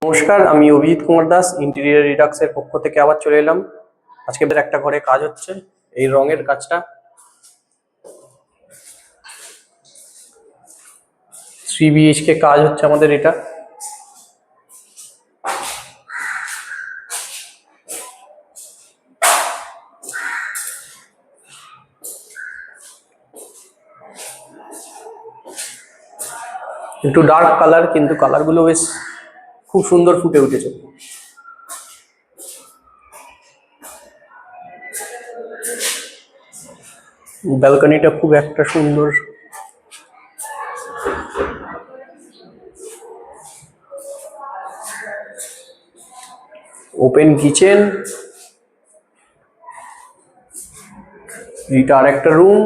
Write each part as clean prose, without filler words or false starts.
নমস্কার, আমি অভিজিৎ কুমার দাস ইন্টেরিয়র রিডাক্সের পক্ষ থেকে আবার চলে এলাম। আজকে একটা ঘরে কাজ হচ্ছে, এই রঙের কাজটা 3 BHK কাজ হচ্ছে আমাদের। এটা একটু ডার্ক কালার, কিন্তু কালারগুলো বেশ খুব সুন্দর ফুটে উঠেছে। ব্যালকনিটা খুব একটা সুন্দর, ওপেন কিচেন, এইটা আর একটা রুম।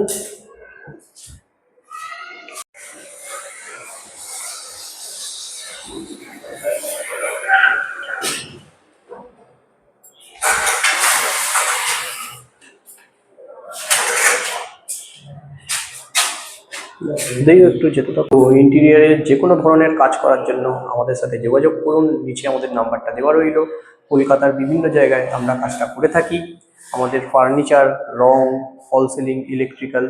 দেখো একটু যেতে থাকো। ইন্টেরিয়ারের যে কোনো ধরনের কাজ করার জন্য আমাদের সাথে যোগাযোগ করুন, নিচে আমাদের নাম্বারটা দেওয়া রইল। কলকাতার বিভিন্ন জায়গায় আমরা কাজটা করে থাকি। আমাদের ফার্নিচার, রং, ফল সিলিং, ইলেকট্রিক্যাল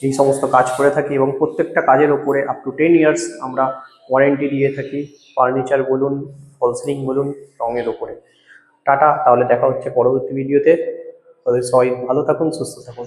এই সমস্ত কাজ করে থাকি এবং প্রত্যেকটা কাজের ওপরে আপ টু 10 ইয়ার্স আমরা ওয়ারেন্টি দিয়ে থাকি। ফার্নিচার বলুন, ফল সিলিং বলুন, রঙের ওপরে। টাটা, তাহলে দেখা হচ্ছে পরবর্তী ভিডিওতে। তাহলে সবাই ভালো থাকুন, সুস্থ থাকুন।